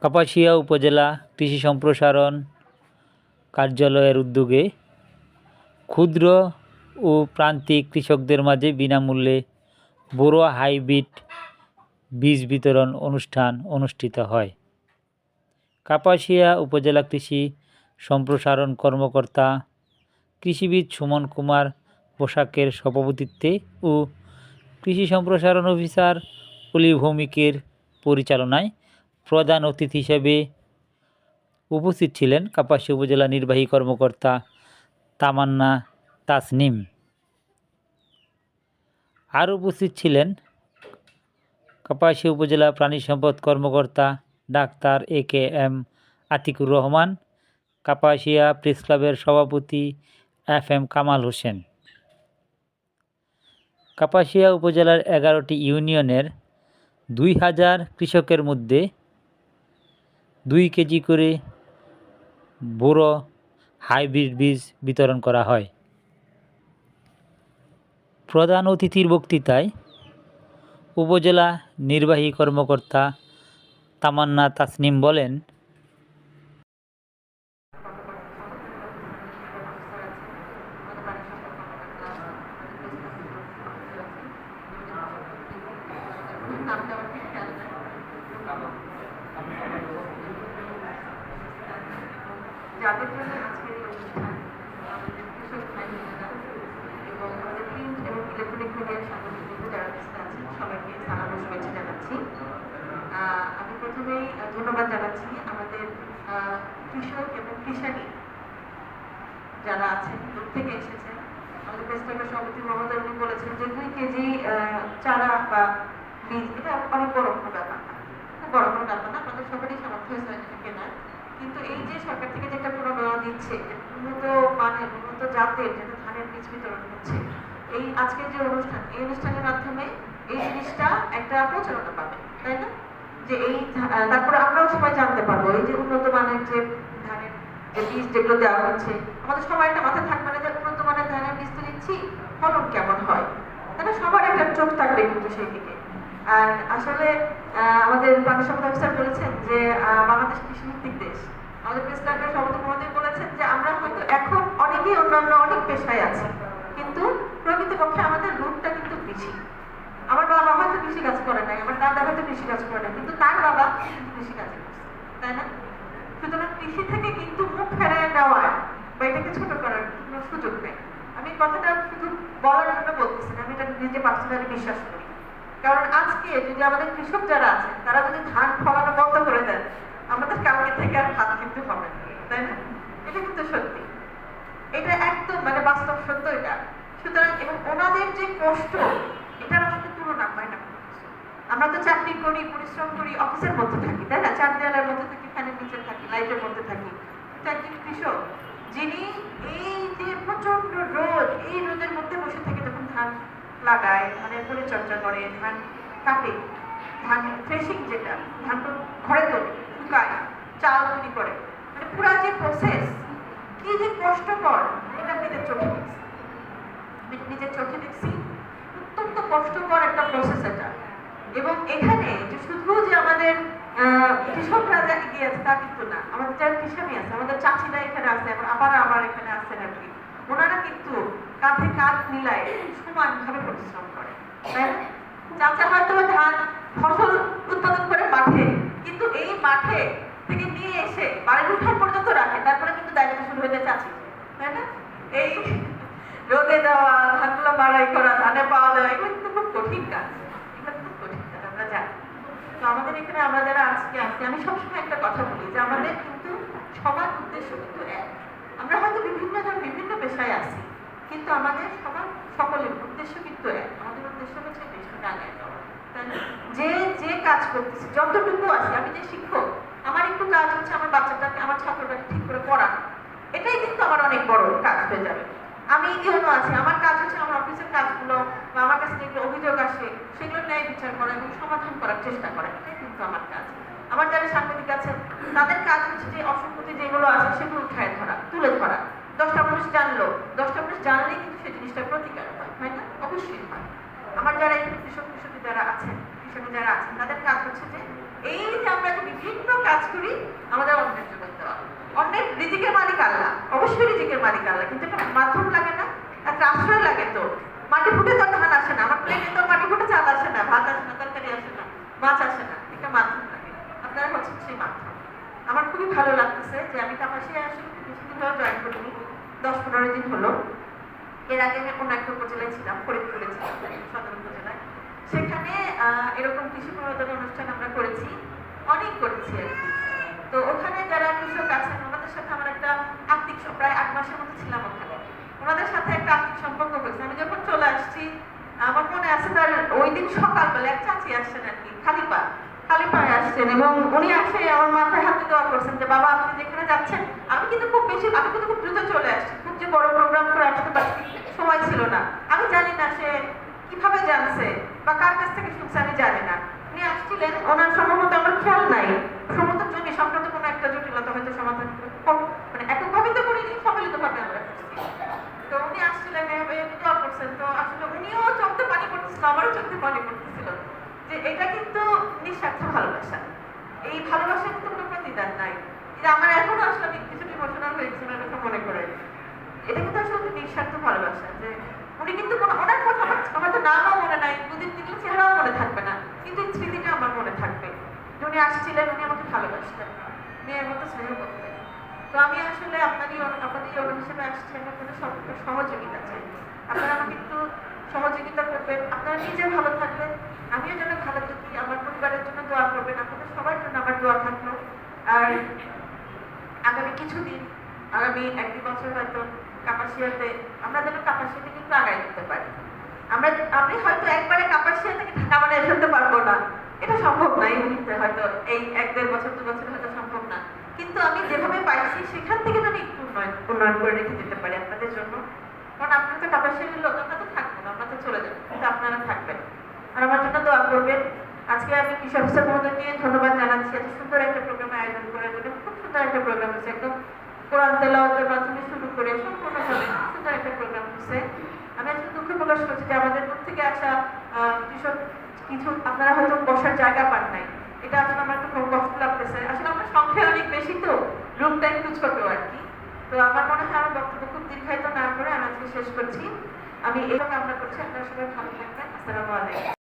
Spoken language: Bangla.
কাপাসিয়া উপজেলা কৃষি সম্প্রসারণ কার্যালয়ের উদ্যোগে ক্ষুদ্র ও প্রান্তিক কৃষকদের মাঝে বিনামূল্যে বোরো হাইব্রিড বীজ বিতরণ অনুষ্ঠান অনুষ্ঠিত হয়। কাপাসিয়া উপজেলা কৃষি সম্প্রসারণ কর্মকর্তা কৃষিবিদ সুমন কুমার পোশাকের সভাপতিত্বে ও কৃষি সম্প্রসারণ অফিসার অলি ভৌমিকের পরিচালনায় প্রধান অতিথি হিসেবে উপস্থিত ছিলেন কাপাসিয়া উপজেলা নির্বাহী কর্মকর্তা তামান্না তাসনিম। আর উপস্থিত ছিলেন কাপাসিয়া উপজেলা প্রাণী সম্পদ কর্মকর্তা doctor AKM Atiqur Rahman, Kapasia press ক্লাবের সভাপতি FM কামাল হোসেন। কাপাসিয়া উপজেলার 11টি ইউনিয়নের 2000 কৃষকের মধ্যে 2 কেজি করে বোরো হাইব্রিড বীজ বিতরণ করা হয়। প্রধান অতিথির বক্তৃতায় উপজেলা নির্বাহী কর্মকর্তা তামান্না তাসনিম বলেন, যাদের জন্য আজকের এই অনুষ্ঠান, আমাদের কৃষক ভাই বোনেরা এবং আমাদের প্রিন্ট এবং ইলেকট্রনিক মিডিয়ার সাংবাদিক যারা ব্যস্ত আছেন সবাইকে সালাম ও শুভেচ্ছা জানাচ্ছি। আমি প্রথমেই ধন্যবাদ জানাচ্ছি আমাদের কৃষক এবং কৃষানী যারা আছেন, দূর থেকে এসেছেন। আমাদের প্রেস ক্লাবের সভাপতি মহোদয় উনি বলেছেন যে 2 কেজি চারা বা বীজ, এটা অনেক বড় কোনো ব্যাপার না, খুব বড় কোনো ব্যাপার না, আমাদের সবারই সামর্থ্য হয়েছে এটা কেনার। কিন্তু এই যে সরকার থেকে যেটা প্রণোদনা দিচ্ছে, উন্নত মানের উন্নত জাতের যেটা ধানের বীজ বিতরণ হচ্ছে, এই আজকের যে অনুষ্ঠান, এই অনুষ্ঠানের মাধ্যমে এই জিনিসটা একটা প্রচারণা পাবে, তাই না? যে এই তারপরে আমরাও সবাই জানতে পারবো এই যে উন্নত মানের যে ধানের যে বীজ যেগুলো দেওয়া হচ্ছে, আমাদের সবার একটা মাথায় থাকবে না যে উন্নত মানের ধানের বীজ তো নিচ্ছি, ফলন কেমন হয়, তাই না? সবার একটা চোখ থাকবে কিন্তু সেই দিকে। আর আসলে আমাদের প্রাণী সম্পদ অফিসার বলেছেন যে বাংলাদেশ কৃষিভিত্তিক দেশ। আমাদের প্রেস ক্লাবের সভাপতি মহোদয় বলেছেন যে আমরা হয়তো এখন অনেকেই অন্যান্য অনেক পেশায় আছি, কিন্তু প্রকৃতপক্ষে আমাদের রুটটা কিন্তু কৃষি। আমার বাবা হয়তো কৃষি কাজ করে নাই, আমার দাদা হয়তো কৃষি কাজ করে নাই, কিন্তু তার বাবা কৃষি কাজ করছে, তাই না? সুতরাং কৃষি থেকে কিন্তু মুখ ফেরায় নেওয়ার বা এটাকে ছোট করার কোনো সুযোগ নেই। আমি কথাটা শুধু বলার জন্য বলতেছি না, আমি এটা নিজে পার্সোনালি বিশ্বাস করি। কারণ আজকে যদি আমাদের কৃষক যারা আছেন তারা যদি ধান ফলানো বন্ধ করে দেন, আমাদের কালকে থেকে আর ভাত কিনতে হবে, তাই না? এটা কিন্তু সত্যি, এটা একদম মানে বাস্তব সত্য এটা। সুতরাং এবং ওনাদের যে কষ্ট, এটার আসলে তুলনা হয় না। আমরা তো চাকরি করি, পরিশ্রম করি, অফিসের মধ্যে থাকি, তাই না? 4 দেয়ালের মধ্যে থাকি, ফ্যানের নিচে থাকি, লাইটের মধ্যে থাকি। কিন্তু একজন কৃষক যিনি এই যে প্রচন্ড রোদ, এই রোদের মধ্যে বসে থেকে যখন ধান লাগায়, ধানের পরিচর্যা করে, ধান কাটে, ধান থ্রেশিং যেটা, ধান ঘরে তোলে, শুকায়, চাল তৈরি করে, মানে পুরো যে প্রসেস কি যে কষ্টকর, এটা নিজের চোখে দেখছি, নিজের চোখে দেখছি। অত্যন্ত কষ্টকর একটা প্রসেস এটা। এবং এখানে যে শুধু যে আমাদের কৃষকরা যা এগিয়ে আছে তা কিন্তু না, আমাদের যারা কৃষানি আছে, আমাদের চাষিরা এখানে আছে, এখন আবার আমার এখানে আছেন আর কি, ওনারা কিন্তু কাঁধে কাঁধ মিলায় সমানভাবে পরিশ্রম করে, তাই না? চাচা হয়তো ধান ফসল উৎপাদন করে মাঠে, কিন্তু এই মাঠে থেকে নিয়ে এসে বাড়ির উঠান পর্যন্ত রাখে, তারপরে কিন্তু দায়িত্ব শুরু হয়ে যায় চাচি, তাই না? এই রোদে দেওয়া, ধানগুলো বাড়াই করা, ধানে পাওয়া দেওয়া, এগুলো কিন্তু খুব কঠিন কাজ, এগুলো খুব কঠিন কাজ, আমরা জানি। তো আমাদের এখানে আমরা যারা আজকে আছি, আমি সবসময় একটা কথা বলি যে আমাদের কিন্তু সবার উদ্দেশ্য কিন্তু এক। আমরা হয়তো বিভিন্ন পেশায় আছি, কিন্তু আমাদের সবার সকলের উদ্দেশ্য কিন্তু এক। আমাদের উদ্দেশ্য হচ্ছে দেশটা আগায় যাওয়া, তাই না? যে যে কাজ করতেছি, যতটুকু আছে, আমি যে শিক্ষক, আমার একটু কাজ হচ্ছে আমার বাচ্চাটাকে, আমার ছাত্রটাকে ঠিক করে পড়ানো, এটাই কিন্তু আমার অনেক বড় কাজ হয়ে যাবে। আমি ইউনো আছি, আমার কাজ হচ্ছে আমার অফিসের কাজগুলো বা আমার কাছে যেগুলো অভিযোগ আসে সেগুলো ন্যায় বিচার করা এবং সমাধান করার চেষ্টা করা, এটাই কিন্তু আমার কাজ। আমার যারা সাংবাদিক আছেন তাদের কাজ হচ্ছে যে অসঙ্গতি যেগুলো আছে সেগুলো উঠায় ধরা, তুলে ধরা। 10টা মানুষ জানলো, 10টা মানুষ জানলেই কিন্তু সেই জিনিসটার প্রতিকার হয় না? অবশ্যই হয়। আমার যারা এখানে কৃষক কৃষক যারা আছেন, কৃষক যারা আছেন, তাদের কাজ হচ্ছে যে এই যে আমরা বিভিন্ন কাজগুলো আমাদের অন্যের জন্য দেওয়া। অন্যের রিজিকের মালিক আল্লাহ, অবশ্যই রিজিকের মালিক আল্লাহ, কিন্তু একটা মাধ্যম লাগে না, একটা আশ্রয় লাগে। তো মাটি ফুটে তো ধান আসে না, আমার প্লেনে তো মাটি ফুটে চাল আসে না, ভাত আসে না, তরকারি আসে না, মাছ আসে না, একটা মাধ্যম লাগে। আপনারা হচ্ছেন সেই মাধ্যম। আমার খুবই ভালো লাগতেছে যে আমি কাপাসিয়া আসলে বেশি দিন ধরে জয়েন করিনি, 10-15 দিন হলো। এর আগে আমি অন্য একটা উপজেলায় ছিলাম, ফরিদপুরে ছিলাম, সদর উপজেলায়। সেখানে এরকম কৃষি প্রণোদনা অনুষ্ঠান আমরা করেছি, অনেক করেছি আর কি। তো ওখানে যারা কৃষক আছেন ওনাদের সাথে আমার একটা আত্মিক প্রায় 8 মাসের মতো ছিলাম ওখানে। ওনাদের সাথে একটা আত্মিক সম্পর্ক হয়েছে। আমি যখন চলে আসছি, আমার মনে আছে তার ওই দিন সকালবেলা এক চাচি আসছেন আর কি, খালি পায়ে আসছেন, এবং উনি আসে আমার মাথায় হাতে দেওয়া করছেন যে বাবা আপনি যেখানে যাচ্ছেন, আমি কিন্তু খুব দ্রুত চলে আসছি, খুব যে বড় প্রোগ্রাম করে আসতে পারছি সময় ছিল না। আমি জানি না সে কিভাবে জানছে বা কার কাছ থেকে শুনছে, আমি জানি না। উনি আসছিলেন, ওনার সম্ভবত আমার খেয়াল নাই, সম্ভবত জমি সংক্রান্ত কোনো একটা জটিলতা হয়তো সমাধান মানে এককভাবে তো করিনি, সম্মিলিতভাবে আমরা করছি। তো উনি আসছিলেন, এভাবে দোয়া করছেন। তো আসলে উনিও চোখে পানি পড়তেছিল, আমারও চোখে পানি পড়তেছিল, যে এটা কিন্তু নিঃস্বার্থ ভালোবাসা। এই ভালোবাসা কিন্তু কোনো প্রতিদান নাই। যে আমার এখনো আসলে আমি কিছু ইমোশনাল হয়ে গেছি ওনার কথা মনে করে। এটা কিন্তু আসলে নিঃস্বার্থ ভালোবাসা, যে উনি কিন্তু কোনো ওনার কথা আমার তো নামও মনে নাই, 2 দিন দেখলে চেহারাও মনে থাকবে না, কিন্তু এই স্মৃতিটা আমার মনে থাকবে যে উনি আসছিলেন, উনি আমাকে ভালোবাসতেন, মেয়ের মতো স্নেহ করতেন। তো আমি আসলে আপনাদের অনু হিসেবে আসছি, আমি আপনাদের সহযোগিতা চাই। আপনারা আমাকে একটু সহযোগিতা করবেন, আপনারা নিজে ভালো থাকবেন, আমিও যেন ভালো থাকি, আমার পরিবারের জন্য দোয়া করবেন, আপনাদের সবার জন্য আমার দোয়া থাকলো। আর আগামী কিছুদিন, আগামী 1-2 বছর হয়তো কাপাসিয়াতে আমরা যেন কাপাসিয়াতে কিন্তু আগায় দিতে পারি। আমি হয়তো একবারে কাপাসিয়া থেকে ঢাকা বানিয়ে ফেলতে পারবো না, এটা সম্ভব না এই মুহূর্তে, হয়তো এই 1-1.5 বছর 2 বছর হয়তো সম্ভব না, কিন্তু আমি যেভাবে পাইছি সেখান থেকে যেন একটু উন্নয়ন করে রেখে দিতে পারি আপনাদের জন্য। কারণ আপনারা তো কাপাসিয়ার লোক, আমরা তো থাকবো না, আমরা তো চলে যাবো, কিন্তু আপনারা থাকবেন আর আমার জন্য দোয়া করবেন। আজকে আমি কৃষি অফিসার মহোদয়কে ধন্যবাদ জানাচ্ছি এত সুন্দর একটা প্রোগ্রাম আয়োজন করার জন্য। খুব সুন্দর একটা প্রোগ্রাম হচ্ছে, একদম কোরআন তেলাওয়াতের মাধ্যমে শুরু করে সম্পূর্ণভাবে সুন্দর একটা প্রোগ্রাম হচ্ছে। আমি আসলে দুঃখ প্রকাশ করছি যে আমাদের দূর থেকে আসা কৃষক কিছু আপনারা হয়তো বসার জায়গা পান নাই, এটা আসলে আমার একটু কষ্ট লাগতেছে। আসলে আমরা সংখ্যায় অনেক বেশি, তো রুমটা একটু ছোট আর কি। তো আমার মনে হয় আমার বক্তব্য খুব দীর্ঘায়িত না করে আমি আজকে শেষ করছি। আমি এভাবে কামনা করছি আপনারা সবাই ভালো থাকবেন। আসসালামু আলাইকুম।